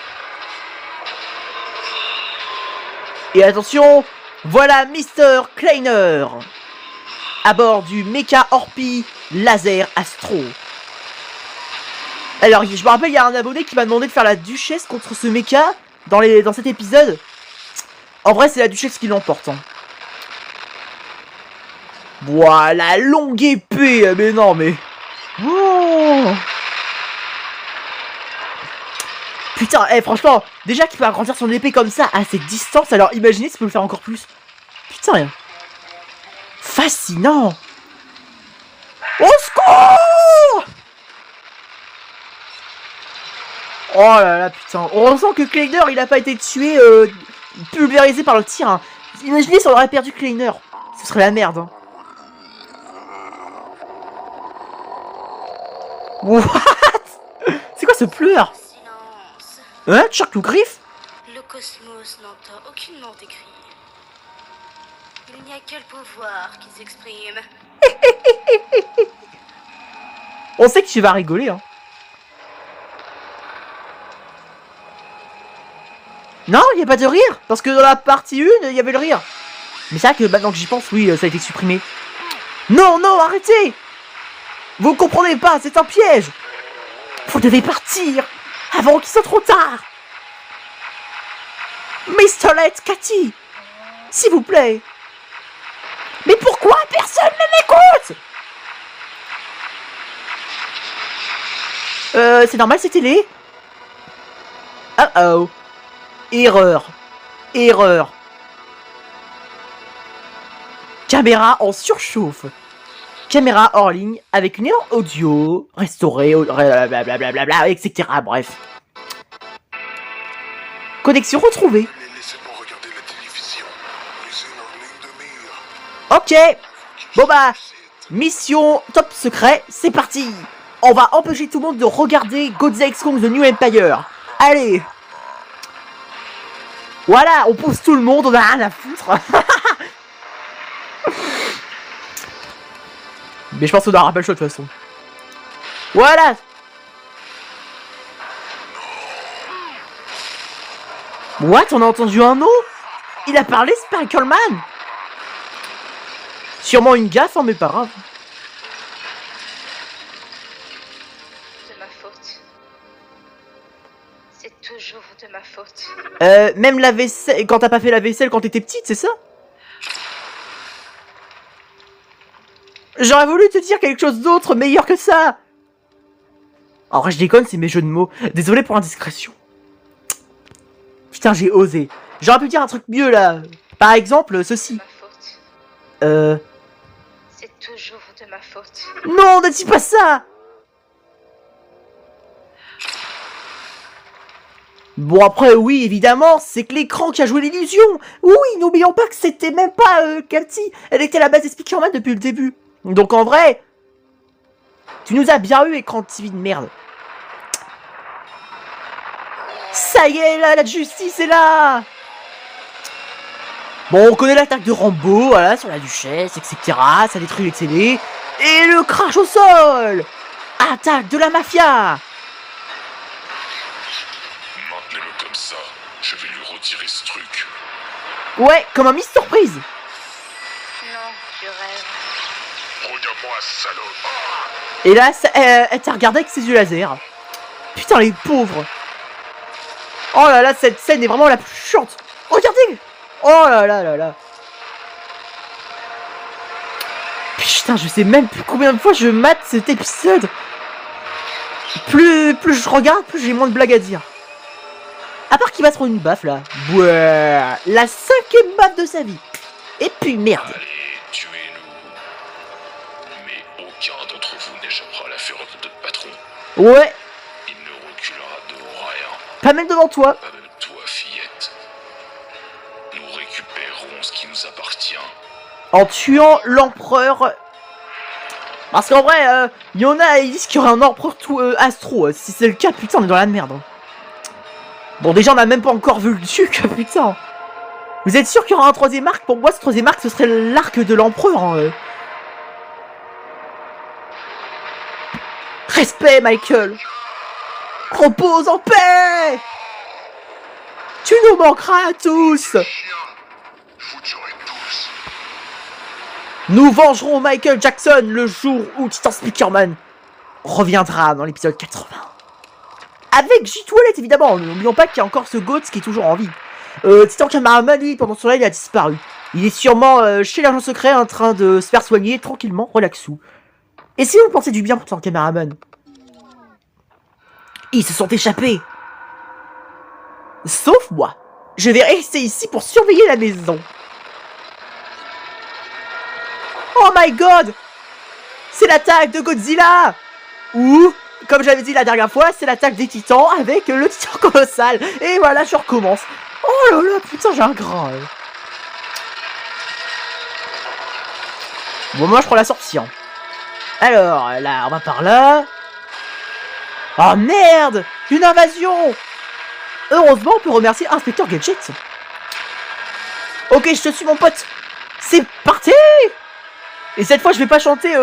Et attention, voilà Mr. Kleiner à bord du Mecha Orpi Laser Astro. Alors, je me rappelle, il y a un abonné qui m'a demandé de faire la duchesse contre ce mecha dans cet épisode. En vrai, c'est la duchesse qui l'emporte. Hein. Voilà, longue épée. Mais non, mais... Oh. Putain, franchement, déjà qu'il peut agrandir son épée comme ça à cette distance, alors imaginez s'il peut le faire encore plus. Putain, fascinant. Au secours! Oh là là, putain. On ressent que Kleiner, il a pas été tué, pulvérisé par le tir. Hein. Imaginez si on aurait perdu Kleiner. Ce serait la merde. Hein. What? C'est quoi ce pleur? Silence. Hein? Chuck ou Griff? Le cosmos n'entend aucunement tes cris. Il n'y a que le pouvoir qui s'exprime. On sait que tu vas rigoler, hein. Non, il n'y a pas de rire, parce que dans la partie 1, il y avait le rire. Mais c'est vrai que maintenant que j'y pense, oui, ça a été supprimé. Non, non, arrêtez! Vous ne comprenez pas, c'est un piège! Vous devez partir avant qu'il soit trop tard! Mr. Let's Cathy! S'il vous plaît! Mais pourquoi personne ne m'écoute? C'est normal, c'est télé? Oh oh! Erreur. Erreur. Caméra en surchauffe. Caméra hors ligne avec une erreur audio restaurée, blablabla, etc. Bref. Connexion retrouvée. Laissez-moi regarder la télévision. Laissez leur ligne de mire. Ok. Bon bah, mission top secret, c'est parti. On va empêcher tout le monde de regarder Godzilla X Kong The New Empire. Allez. Voilà, on pousse tout le monde, on a rien à foutre. Mais je pense qu'on n'aura pas le choix de toute façon. Voilà. What? On a entendu un nom? Il a parlé, Sparkleman? Sûrement une gaffe, hein, mais pas grave. De ma faute. C'est toujours de ma faute. Même la vaisselle, quand t'as pas fait la vaisselle quand t'étais petite, c'est ça? J'aurais voulu te dire quelque chose d'autre, meilleur que ça. En vrai, je déconne, c'est mes jeux de mots. Désolé pour l'indiscrétion. Putain, j'ai osé. J'aurais pu dire un truc mieux, là. Par exemple, ceci. De ma faute. C'est toujours de ma faute. Non, ne dis pas ça. Bon, après, oui, évidemment, c'est que l'écran qui a joué l'illusion. Oui, n'oublions pas que c'était même pas Cathy. Elle était à la base des Speakerman depuis le début. Donc, en vrai, tu nous as bien eu, écran de TV de merde. Ça y est, là, la justice est là. Bon, on connaît l'attaque de Rambo, voilà, sur la duchesse, etc. Ça détruit les télés. Et le crash au sol. Attaque de la mafia. Maintenez-le comme ça. Je vais lui retirer ce truc. Ouais, comme un Miss Surprise. Non, je rêve. Regarde-moi, salaud. Et là, elle t'a regardé avec ses yeux laser. Putain, les pauvres. Oh là là, cette scène est vraiment la plus chiante. Regardez. Oh là là là là. Putain, je sais même plus combien de fois je mate cet épisode. Plus je regarde, plus j'ai moins de blagues à dire. À part qu'il va se prendre une baffe là. Ouais, la 5e baffe de sa vie. Et puis merde. Allez, tuez-nous. Mais aucun d'entre vous n'échappera à la fureur de notre patron. Ouais, Il ne reculera devant rien. pas même devant toi. Pas même toi, fillette. Nous récupérerons ce qui nous appartient. En tuant l'empereur. Parce qu'en vrai, il y en a, ils disent qu'il y aurait un empereur tout Astro. Si c'est le cas, putain, on est dans la merde. Hein. Bon, déjà, on a même pas encore vu le duc, putain. Vous êtes sûr qu'il y aura un 3e arc? Pour moi, ce 3e arc, ce serait l'arc de l'empereur. Hein. Respect, Michael. Repose en paix. Tu nous manqueras à tous. Vous tuerez tous. Nous vengerons Michael Jackson le jour où Titan Speakerman reviendra dans l'épisode 80. Avec J-Toilette, évidemment. N'oublions pas qu'il y a encore ce Goats qui est toujours en vie. Titan Cameraman, lui, pendant ce temps-là, il a disparu. Il est sûrement chez l'agent secret en train de se faire soigner tranquillement, relaxou. Et si vous pensez du bien pour Titan Cameraman? Ils se sont échappés. Sauf moi. Je vais rester ici pour surveiller la maison. Oh my god! C'est l'attaque de Godzilla! Ou, comme j'avais dit la dernière fois, c'est l'attaque des titans avec le titan colossal. Et voilà, je recommence. Oh là là, putain, j'ai un grain. Bon, moi, je prends la sortie. Hein. Alors, là, on va par là. Oh merde! Une invasion! Heureusement, on peut remercier Inspecteur Gadget. Ok, je te suis, mon pote. C'est parti! Et cette fois, je vais pas chanter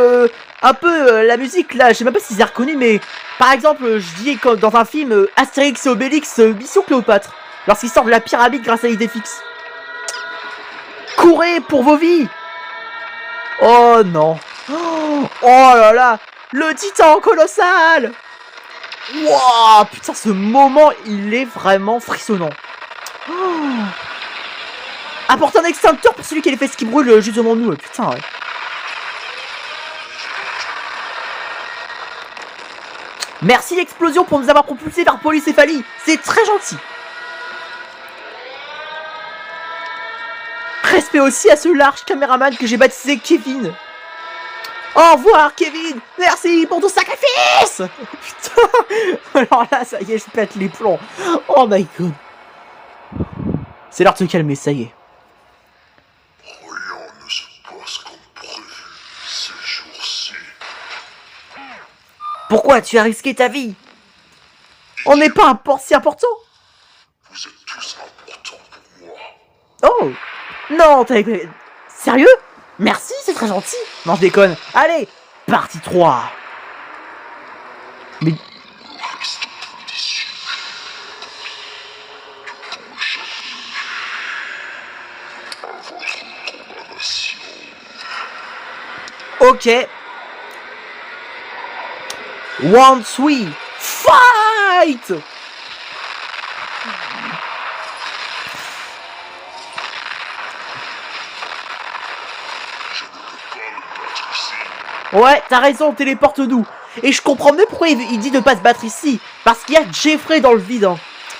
un peu la musique, là. Je sais même pas si c'est reconnu, mais... Par exemple, je dis comme dans un film Astérix et Obélix, Mission Cléopâtre. Lorsqu'ils sortent de la pyramide grâce à Idéfix. Courez pour vos vies! Oh non. Oh là là. Le titan colossal. Wouah, putain, ce moment, il est vraiment frissonnant. Oh. Apporte un extincteur pour celui qui a les fesses qui brûlent juste devant nous. Putain, ouais. Merci l'explosion pour nous avoir propulsé vers Polycéphalie. C'est très gentil. Respect aussi à ce large caméraman que j'ai baptisé Kevin. Au revoir, Kevin. Merci pour ton sacrifice. Putain. Alors là, ça y est, je pète les plombs. Oh my god. C'est l'heure de se calmer, ça y est. Rien ne se passe comme prévu ces jours-ci. Pourquoi tu as risqué ta vie? On n'est pas si important. Vous êtes tous importants pour moi. Oh. Non, t'es... Sérieux? Merci, c'est très gentil. Non, je déconne. Allez, partie 3. Mais... Le reste délicieux. Tout échappé à votre condamnation. Ok. Once we fight! Ouais, t'as raison, téléporte-nous. Et je comprends mieux pourquoi il dit de pas se battre ici. Parce qu'il y a Jeffrey dans le vide. Hein.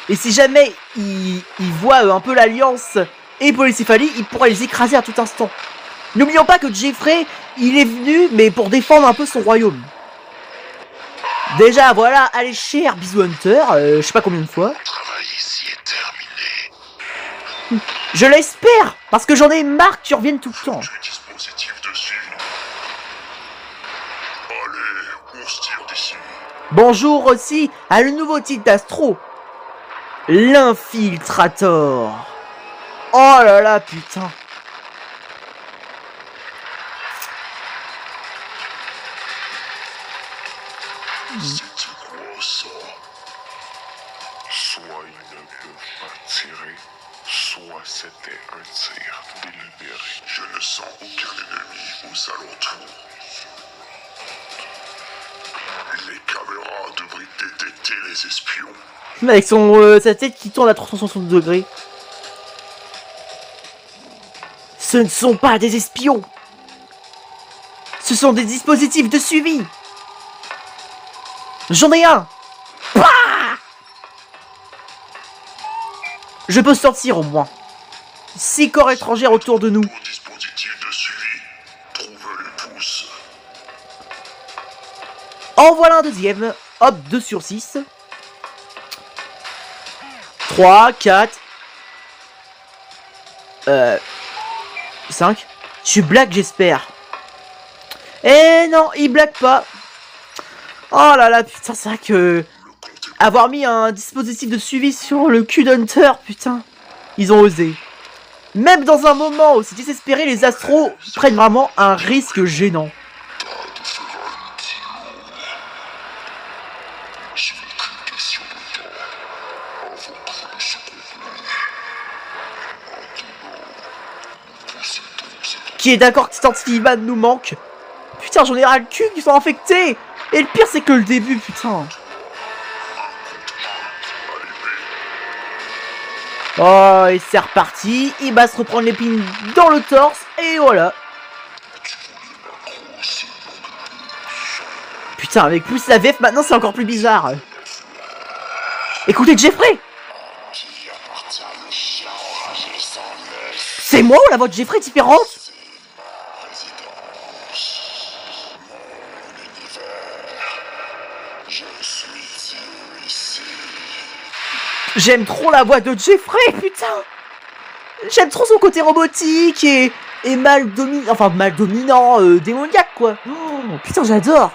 Et si jamais il voit un peu l'Alliance et Polycéphalie, il pourra les écraser à tout instant. N'oublions pas que Jeffrey, il est venu, mais pour défendre un peu son royaume. Déjà, voilà, allez cher, bisous Hunter, je sais pas combien de fois. Le travail ici est terminé. Je l'espère, parce que j'en ai marre que tu reviennes tout le temps. Du dispositif de suivi. Allez, on se tire d'ici. Bonjour aussi à le nouveau titre d'Astro, l'Infiltrator. Oh là là, putain. C'était quoi ça? Soit ils ne peuvent pas tirer, soit c'était un tir délibéré. Je ne sens aucun ennemi aux alentours. Les caméras devraient détecter les espions. Avec son sa tête qui tourne à 360 degrés. Ce ne sont pas des espions. Ce sont des dispositifs de suivi. J'en ai un. Bah Je peux sortir au moins. 6 corps étrangers autour de nous. Au dispositif de suivi, trouve les pouces. En voilà un deuxième. Hop, 2 sur 6. 3, 4. 5. Tu blagues, j'espère. Eh non, il blague pas. Oh là là, putain, c'est vrai que... Avoir mis un dispositif de suivi sur le cul d'Hunter, putain. Ils ont osé. Même dans un moment aussi désespéré, les astros prennent vraiment un risque gênant. Qui est d'accord que Titan Sylvan nous manque? Putain, j'en ai ras le cul qu'ils sont infectés. Et le pire, c'est que le début, putain. Oh, et c'est reparti. Il va se reprendre l'épine dans le torse. Et voilà. Putain, avec plus la VF, maintenant, c'est encore plus bizarre. Écoutez Jeffrey. C'est moi ou la voix de Jeffrey est différente? J'aime trop la voix de Jeffrey, putain. J'aime trop son côté robotique et mal dominant, démoniaque, quoi. Oh, putain, j'adore.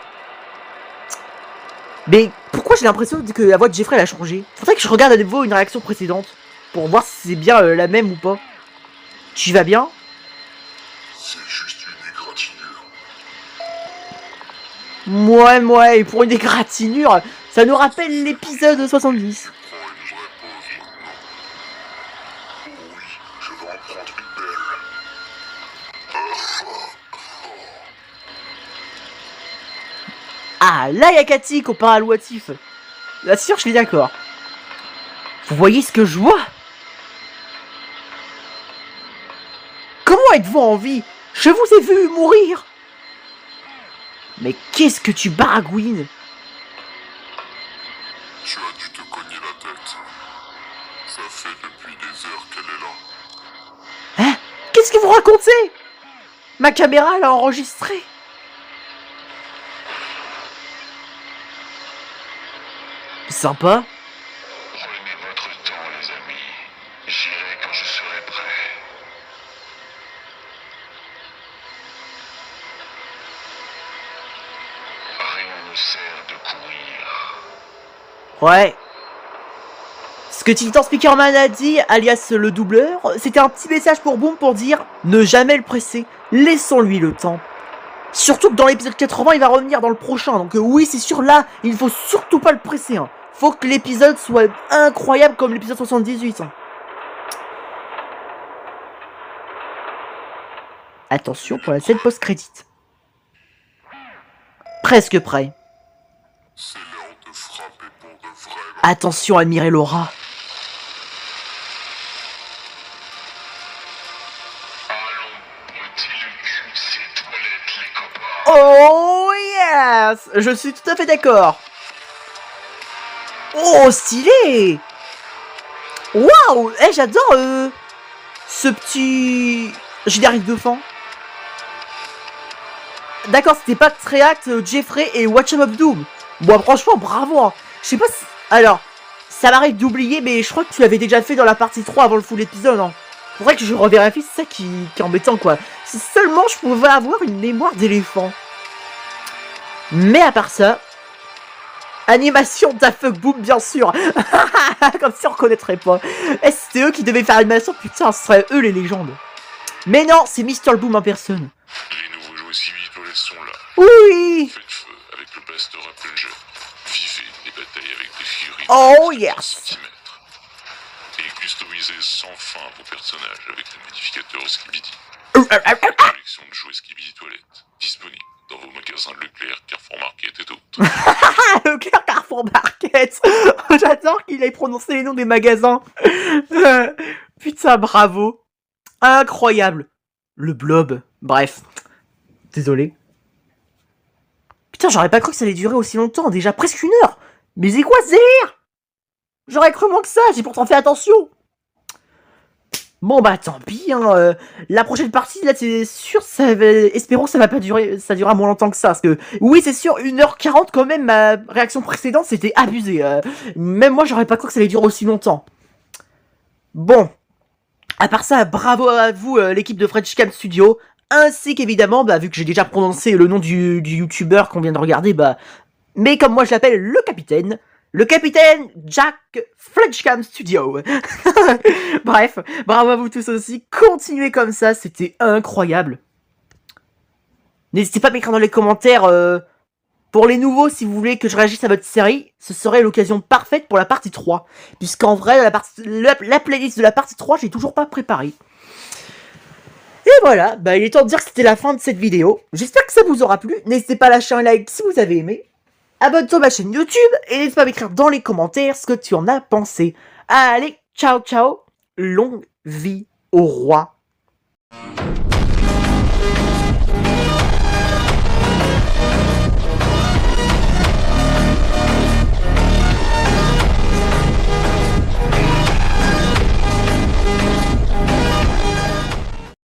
Mais pourquoi j'ai l'impression que la voix de Jeffrey elle a changé? Faudrait que je regarde à nouveau une réaction précédente pour voir si c'est bien la même ou pas. Tu vas bien? C'est juste une égratignure. Ouais, et pour une égratignure, ça nous rappelle l'épisode 70. Je vais en prendre une belle. Ah, là, il y a Cathy comparé à Louatif. Là, sûr, je suis d'accord. Vous voyez ce que je vois? Comment êtes-vous en vie? Je vous ai vu mourir. Mais qu'est-ce que tu baragouines? Tu as dû te cogner la tête. Ça fait depuis des heures qu'elle est là. Hein? Qu'est-ce que vous racontez? Ma caméra l'a enregistré. Sympa. Prenez votre temps, les amis. J'irai quand je serai prêt. Rien ne sert de courir. Ouais. Ce que Titan Speakerman a dit, alias le doubleur, c'était un petit message pour Boom pour dire ne jamais le presser, laissons-lui le temps. Surtout que dans l'épisode 80, il va revenir dans le prochain, donc oui, c'est sûr, là, il faut surtout pas le presser. Hein. Faut que l'épisode soit incroyable comme l'épisode 78. Hein. Attention pour la scène post-crédit. Presque prêt. C'est l'heure de frapper pour de vrai. Attention, admirez Laura. Oh yes! Je suis tout à fait d'accord. Oh, stylé! Waouh! Eh, j'adore ce petit générique de fin. D'accord, c'était pas Treyarch, Jeffrey et Watch of Doom. Bon, franchement, bravo. Hein. Je sais pas si... Alors, ça m'arrive d'oublier, mais je crois que tu l'avais déjà fait dans la partie 3 avant le full épisode. Hein. Faudrait que je revérifie, c'est ça qui est embêtant, quoi. Si seulement je pouvais avoir une mémoire d'éléphant. Mais à part ça... Animation d'Afuck Boom, bien sûr. Comme si on reconnaîtrait pas. Eh, c'était eux qui devaient faire l'animation, putain, ce seraient eux les légendes. Mais non, c'est Mr. Boom en personne. Les nouveaux jouets civils sont là. Oui. Faites feu avec le blaster Plunger. Vivez des batailles avec des figurines. Oh yes. Et customisez sans fin vos personnages avec le modificateur Skibidi. Collection de jouets Skibidi Toilette. Disponible dans vos magasins Leclerc, Carrefour Market et d'autres. Leclerc, Carrefour Market. J'adore qu'il ait prononcé les noms des magasins. Putain, bravo. Incroyable. Le blob. Bref. Désolé. Putain, j'aurais pas cru que ça allait durer aussi longtemps. Déjà presque 1 heure. Mais c'est quoi ce délire? J'aurais cru moins que ça. J'ai pourtant fait attention. Bon bah tant pis, hein, la prochaine partie, là c'est sûr, espérons que ça va pas durer, ça durera moins longtemps que ça, parce que, oui c'est sûr, 1h40 quand même, ma réaction précédente c'était abusé, même moi j'aurais pas cru que ça allait durer aussi longtemps. Bon, à part ça, bravo à vous l'équipe de French Cam Studio, ainsi qu'évidemment, bah vu que j'ai déjà prononcé le nom du youtubeur qu'on vient de regarder, bah, mais comme moi je l'appelle le capitaine Jack Frenchcam Studio. Bref, bravo à vous tous aussi. Continuez comme ça, c'était incroyable. N'hésitez pas à m'écrire dans les commentaires pour les nouveaux si vous voulez que je réagisse à votre série. Ce serait l'occasion parfaite pour la partie 3. Puisqu'en vrai, la playlist de la partie 3, j'ai toujours pas préparé. Et voilà, bah il est temps de dire que c'était la fin de cette vidéo. J'espère que ça vous aura plu. N'hésitez pas à lâcher un like si vous avez aimé. Abonne-toi à ma chaîne YouTube et n'hésite pas à m'écrire dans les commentaires ce que tu en as pensé. Allez, ciao ciao, longue vie au roi.